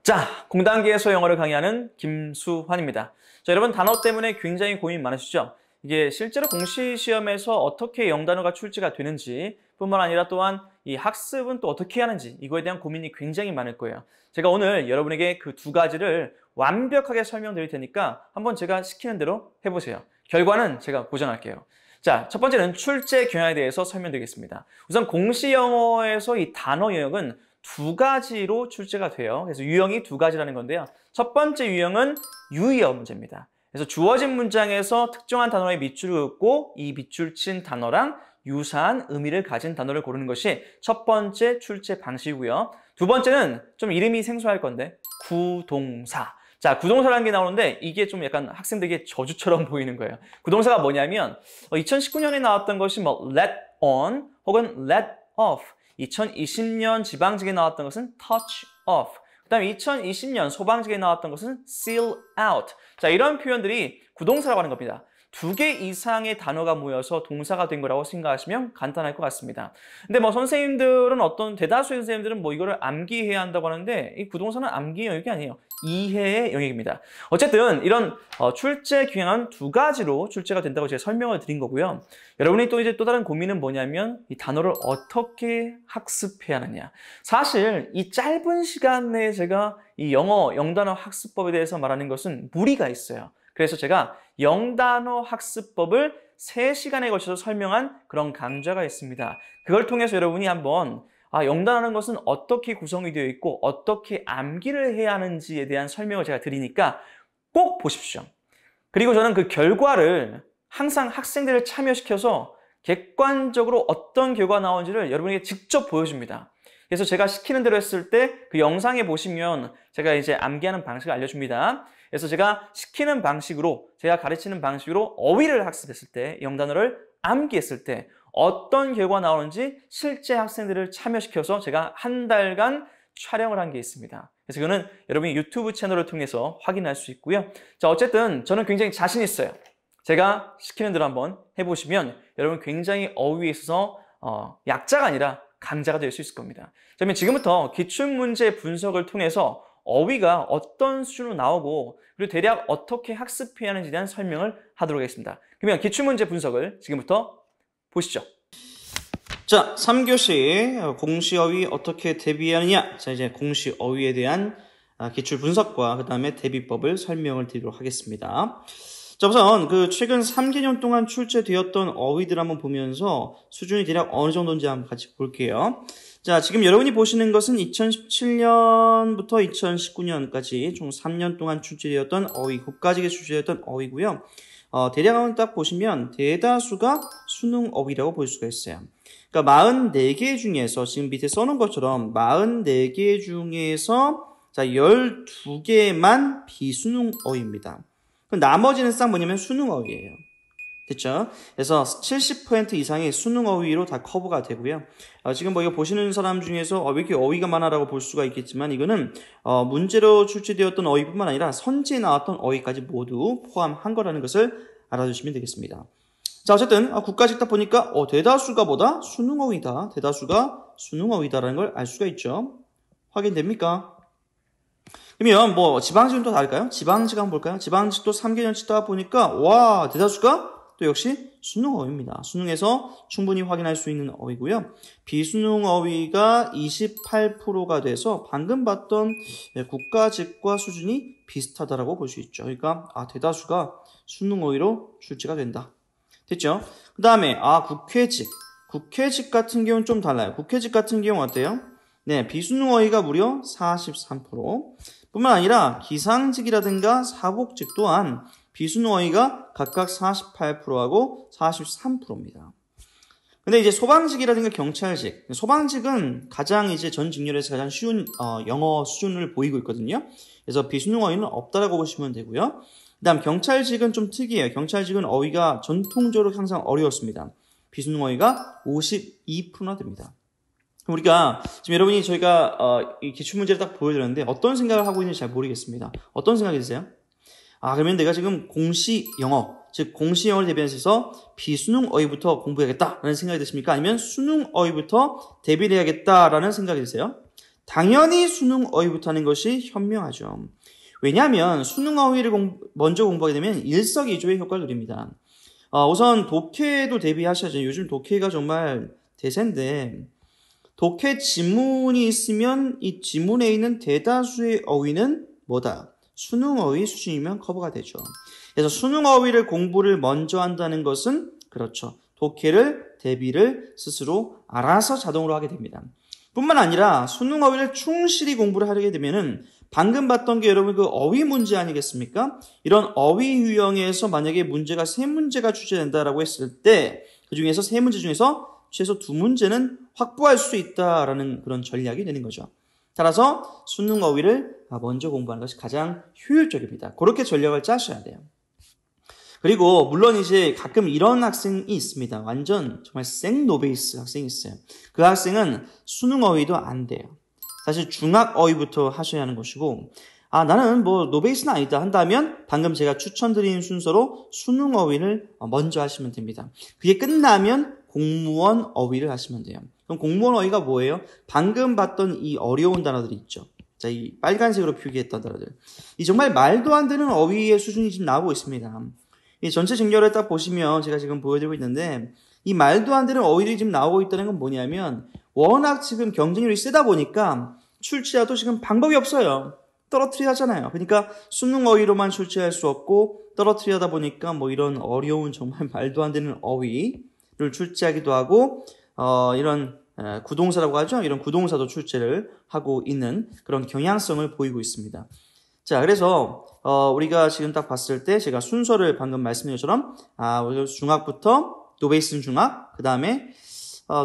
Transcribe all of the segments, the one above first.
자, 공단계에서 영어를 강의하는 김수환입니다. 자, 여러분 단어 때문에 굉장히 고민 많으시죠? 이게 실제로 공시 시험에서 어떻게 영단어가 출제가 되는지 뿐만 아니라 또한 이 학습은 또 어떻게 하는지 이거에 대한 고민이 굉장히 많을 거예요. 제가 오늘 여러분에게 그 두 가지를 완벽하게 설명드릴 테니까 한번 제가 시키는 대로 해보세요. 결과는 제가 보장할게요. 자, 첫 번째는 출제 경향에 대해서 설명드리겠습니다. 우선 공시 영어에서 이 단어 영역은 두 가지로 출제가 돼요. 그래서 유형이 두 가지라는 건데요. 첫 번째 유형은 유의어 문제입니다. 그래서 주어진 문장에서 특정한 단어의 밑줄을 긋고 이 밑줄 친 단어랑 유사한 의미를 가진 단어를 고르는 것이 첫 번째 출제 방식이고요. 두 번째는 좀 이름이 생소할 건데 구동사. 자, 구동사라는 게 나오는데 이게 좀 약간 학생들에게 저주처럼 보이는 거예요. 구동사가 뭐냐면 2019년에 나왔던 것이 뭐 let on 혹은 let off. 2020년 지방직에 나왔던 것은 touch off. 그 다음에 2020년 소방직에 나왔던 것은 seal out. 자, 이런 표현들이 구동사라고 하는 겁니다. 두 개 이상의 단어가 모여서 동사가 된 거라고 생각하시면 간단할 것 같습니다. 근데 뭐 선생님들은 대다수의 선생님들은 뭐 이거를 암기해야 한다고 하는데 이 구동사는 암기 영역이 아니에요. 이해의 영역입니다. 어쨌든 이런 출제 경향은 두 가지로 출제가 된다고 제가 설명을 드린 거고요. 여러분이 또 다른 고민은 뭐냐면 이 단어를 어떻게 학습해야 하느냐. 사실 이 짧은 시간 내에 제가 이 영단어 학습법에 대해서 말하는 것은 무리가 있어요. 그래서 제가 영단어 학습법을 3시간에 걸쳐서 설명한 그런 강좌가 있습니다. 그걸 통해서 여러분이 한번 영단어라는 것은 어떻게 구성이 되어 있고 어떻게 암기를 해야 하는지에 대한 설명을 제가 드리니까 꼭 보십시오. 그리고 저는 그 결과를 항상 학생들을 참여시켜서 객관적으로 어떤 결과가 나오는지를 여러분에게 직접 보여줍니다. 그래서 제가 시키는 대로 했을 때 그 영상에 보시면 제가 이제 암기하는 방식을 알려줍니다. 그래서 제가 시키는 방식으로, 제가 가르치는 방식으로 어휘를 학습했을 때, 영단어를 암기했을 때 어떤 결과가 나오는지 실제 학생들을 참여시켜서 제가 한 달간 촬영을 한 게 있습니다. 그래서 이거는 여러분이 유튜브 채널을 통해서 확인할 수 있고요. 자, 어쨌든 저는 굉장히 자신 있어요. 제가 시키는 대로 한번 해보시면 여러분 굉장히 어휘에 있어서 약자가 아니라 강자가 될 수 있을 겁니다. 그러면 지금부터 기출문제 분석을 통해서 어휘가 어떤 수준으로 나오고 그리고 대략 어떻게 학습해야 하는지에 대한 설명을 하도록 하겠습니다. 그러면 기출문제 분석을 지금부터 보시죠. 자, 3교시 공시 어휘 어떻게 대비하느냐. 자, 이제 공시 어휘에 대한 기출 분석과 그 다음에 대비법을 설명을 드리도록 하겠습니다. 자, 우선 그 최근 3개년 동안 출제되었던 어휘들 한번 보면서 수준이 대략 어느 정도인지 한번 같이 볼게요. 자, 지금 여러분이 보시는 것은 2017년부터 2019년까지 총 3년 동안 출제되었던 어휘, 국가직에 출제되었던 어휘고요. 대략 한번 딱 보시면 대다수가 수능 어휘라고 볼 수가 있어요. 그러니까 44개 중에서 지금 밑에 써놓은 것처럼 44개 중에서 자 12개만 비수능 어휘입니다. 나머지는 싹 뭐냐면 수능 어휘예요. 됐죠? 그래서 70% 이상의 수능 어휘로 다 커버가 되고요. 지금 뭐 이거 보시는 사람 중에서 왜 이렇게 어휘가 많아라고 볼 수가 있겠지만 이거는 문제로 출제되었던 어휘뿐만 아니라 선지에 나왔던 어휘까지 모두 포함한 거라는 것을 알아두시면 되겠습니다. 자, 어쨌든 국가직 딱 보니까 대다수가 뭐다? 수능 어휘다. 대다수가 수능 어휘다라는 걸 알 수가 있죠. 확인됩니까? 그러면 뭐 지방직은 또 다를까요? 지방직 한번 볼까요? 지방직도 3개년 치다 보니까 와, 대다수가 또 역시 수능 어휘입니다. 수능에서 충분히 확인할 수 있는 어휘고요. 비수능 어휘가 28%가 돼서 방금 봤던 국가직과 수준이 비슷하다라고 볼 수 있죠. 그러니까 대다수가 수능 어휘로 출제가 된다. 됐죠? 그 다음에 국회직. 국회직 같은 경우는 좀 달라요. 국회직 같은 경우 어때요? 네, 비수능 어휘가 무려 43%. 뿐만 아니라 기상직이라든가 사복직 또한 비수능 어휘가 각각 48%하고 43%입니다. 근데 이제 소방직이라든가 경찰직, 소방직은 가장 이제 전 직렬에서 가장 쉬운 영어 수준을 보이고 있거든요. 그래서 비수능 어휘는 없다라고 보시면 되고요. 그다음 경찰직은 좀 특이해요. 경찰직은 어휘가 전통적으로 항상 어려웠습니다. 비수능 어휘가 52%나 됩니다. 우리가 지금 여러분이 저희가 이 기출문제를 딱 보여드렸는데 어떤 생각을 하고 있는지 잘 모르겠습니다. 어떤 생각이 드세요? 그러면 내가 지금 공시 영어, 즉 공시 영어를 대비해서 비수능 어휘부터 공부해야겠다라는 생각이 드십니까? 아니면 수능 어휘부터 대비를 해야겠다라는 생각이 드세요? 당연히 수능 어휘부터 하는 것이 현명하죠. 왜냐하면 수능 어휘를 먼저 공부하게 되면 일석이조의 효과를 누립니다. 우선 독해도 대비하셔야죠. 요즘 독해가 정말 대세인데 독해 지문이 있으면 이 지문에 있는 대다수의 어휘는 뭐다? 수능 어휘 수준이면 커버가 되죠. 그래서 수능 어휘를 공부를 먼저 한다는 것은 그렇죠. 독해를 대비를 스스로 알아서 자동으로 하게 됩니다. 뿐만 아니라 수능 어휘를 충실히 공부를 하게 되면은 방금 봤던 게 여러분 그 어휘 문제 아니겠습니까? 이런 어휘 유형에서 만약에 문제가 3문제가 출제된다라고 했을 때 그 중에서 3문제 중에서 최소 2문제는 확보할 수 있다라는 그런 전략이 되는 거죠. 따라서 수능 어휘를 먼저 공부하는 것이 가장 효율적입니다. 그렇게 전략을 짜셔야 돼요. 그리고 물론 이제 가끔 이런 학생이 있습니다. 완전 정말 생 노베이스 학생이 있어요. 그 학생은 수능 어휘도 안 돼요. 사실 중학 어휘부터 하셔야 하는 것이고 나는 뭐 노베이스는 아니다 한다면 방금 제가 추천드린 순서로 수능 어휘를 먼저 하시면 됩니다. 그게 끝나면 공무원 어휘를 하시면 돼요. 그럼 공무원 어휘가 뭐예요? 방금 봤던 이 어려운 단어들이 있죠. 자, 이 빨간색으로 표기했던 단어들. 이 정말 말도 안 되는 어휘의 수준이 지금 나오고 있습니다. 이 전체 직렬을 딱 보시면 제가 지금 보여드리고 있는데 이 말도 안 되는 어휘들이 지금 나오고 있다는 건 뭐냐면 워낙 지금 경쟁률이 세다 보니까 출제해도 지금 방법이 없어요. 떨어뜨려야 하잖아요. 그러니까 수능 어휘로만 출제할 수 없고 떨어뜨리다 보니까 뭐 이런 어려운 정말 말도 안 되는 어휘를 출제하기도 하고 이런 구동사라고 하죠. 이런 구동사도 출제를 하고 있는 그런 경향성을 보이고 있습니다. 자, 그래서 우리가 지금 딱 봤을 때 제가 순서를 방금 말씀드린 것처럼 중학부터 노베이스는 중학, 그 다음에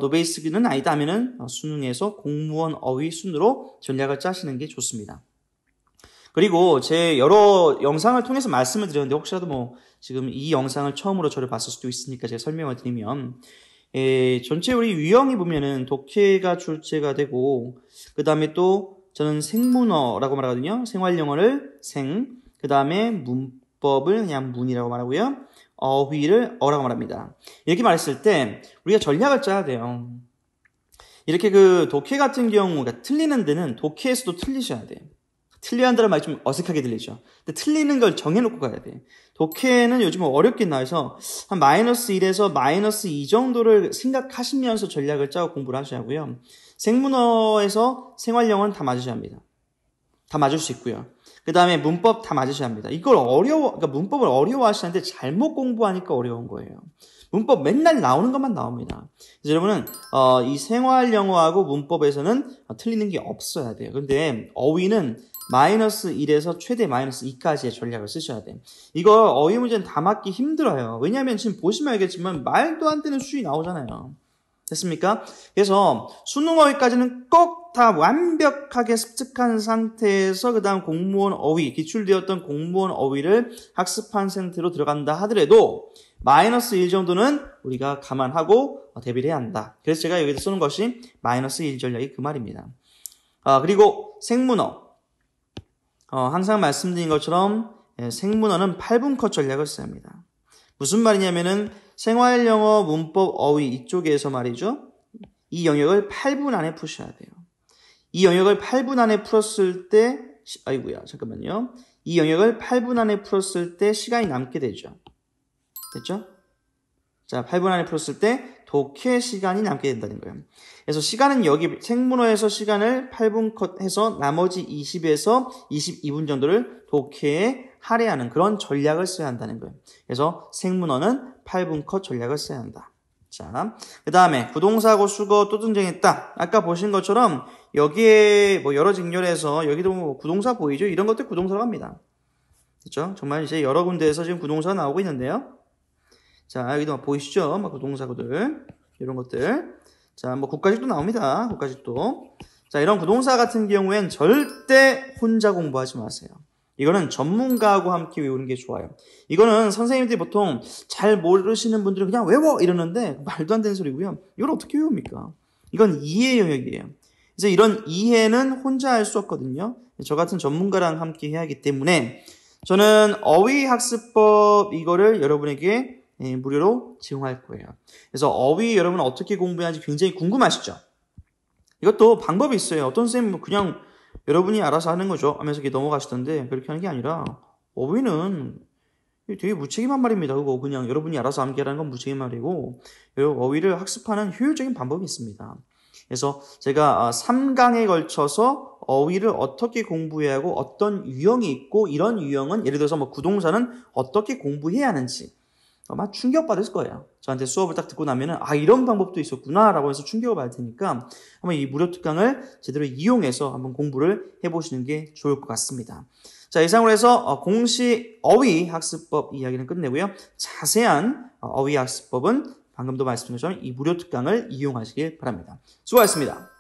노베이스는 아니다 하면은 수능에서 공무원 어휘 순으로 전략을 짜시는 게 좋습니다. 그리고 제 여러 영상을 통해서 말씀을 드렸는데 혹시라도 뭐 지금 이 영상을 처음으로 저를 봤을 수도 있으니까 제가 설명을 드리면 전체 우리 유형이 보면은 독해가 출제가 되고 그 다음에 또 저는 생문어라고 말하거든요. 생활영어를 생, 그 다음에 문법을 그냥 문이라고 말하고요. 어휘를 어라고 말합니다. 이렇게 말했을 때 우리가 전략을 짜야 돼요. 이렇게 그 독해 같은 경우가 틀리는 데는 독해에서도 틀리셔야 돼요. 틀려야 한다는 말이 좀 어색하게 들리죠. 근데 틀리는 걸 정해놓고 가야 돼. 독해는 요즘 어렵게 나와서 한 -1에서 -2 정도를 생각하시면서 전략을 짜고 공부를 하셔야 하고요. 생문어에서 생활영어는 다 맞으셔야 합니다. 다 맞을 수 있고요. 그 다음에 문법 다 맞으셔야 합니다. 그러니까 문법을 어려워하시는데 잘못 공부하니까 어려운 거예요. 문법 맨날 나오는 것만 나옵니다. 그래서 여러분은 이 생활영어하고 문법에서는 틀리는 게 없어야 돼요. 근데 어휘는 -1에서 최대 -2까지의 전략을 쓰셔야 돼요. 이거 어휘 문제는 다 맞기 힘들어요. 왜냐하면 지금 보시면 알겠지만 말도 안 되는 수준이 나오잖아요. 됐습니까? 그래서 수능 어휘까지는 꼭 다 완벽하게 습득한 상태에서 그 다음 공무원 어휘, 기출되었던 공무원 어휘를 학습한 상태로 들어간다 하더라도 -1 정도는 우리가 감안하고 대비를 해야 한다. 그래서 제가 여기서 쓰는 것이 -1 전략이 그 말입니다. 그리고 생문어. 항상 말씀드린 것처럼 생문어는 8분 컷 전략을 써야 합니다. 무슨 말이냐면은 생활영어, 문법, 어휘 이쪽에서 말이죠. 이 영역을 8분 안에 푸셔야 돼요. 이 영역을 8분 안에 풀었을 때 잠깐만요. 이 영역을 8분 안에 풀었을 때 시간이 남게 되죠. 됐죠? 자, 8분 안에 풀었을 때 독해 시간이 남게 된다는 거예요. 그래서 시간은 여기 생문어에서 시간을 8분 컷 해서 나머지 20에서 22분 정도를 독해에 할애하는 그런 전략을 써야 한다는 거예요. 그래서 생문어는 8분 컷 전략을 써야 한다. 자, 그 다음에 부동사하고 수거 또 등장했다. 아까 보신 것처럼 여기에 뭐 여러 직렬에서 여기도 뭐 부동사 보이죠? 이런 것들 부동사로 합니다. 그렇죠? 정말 이제 여러 군데에서 지금 부동사가 나오고 있는데요. 자, 여기도 보이시죠? 막 부동사구들 이런 것들. 자, 뭐 국가직도 나옵니다. 국가직도. 자, 이런 부동사 같은 경우엔 절대 혼자 공부하지 마세요. 이거는 전문가하고 함께 외우는 게 좋아요. 이거는 선생님들이 보통 잘 모르시는 분들은 그냥 외워 이러는데 말도 안 되는 소리고요. 이걸 어떻게 외웁니까? 이건 이해 영역이에요. 그래서 이런 이해는 혼자 할 수 없거든요. 저 같은 전문가랑 함께 해야 하기 때문에 저는 어휘학습법 이거를 여러분에게 무료로 제공할 거예요. 그래서 어휘 여러분 어떻게 공부해야 하는지 굉장히 궁금하시죠? 이것도 방법이 있어요. 어떤 선생님은 그냥 여러분이 알아서 하는 거죠 하면서 이렇게 넘어가시던데 그렇게 하는 게 아니라 어휘는 되게 무책임한 말입니다. 그거 그냥 여러분이 알아서 암기하라는 건 무책임한 말이고 어휘를 학습하는 효율적인 방법이 있습니다. 그래서 제가 3강에 걸쳐서 어휘를 어떻게 공부해야 하고 어떤 유형이 있고 이런 유형은 예를 들어서 뭐 구동사는 어떻게 공부해야 하는지 아마 충격받을 거예요. 저한테 수업을 딱 듣고 나면은 이런 방법도 있었구나 라고 해서 충격을 받을 테니까 한번 이 무료 특강을 제대로 이용해서 한번 공부를 해보시는 게 좋을 것 같습니다. 자, 이상으로 해서 공시 어휘 학습법 이야기는 끝내고요. 자세한 어휘 학습법은 방금도 말씀드린 것처럼 이 무료 특강을 이용하시길 바랍니다. 수고하셨습니다.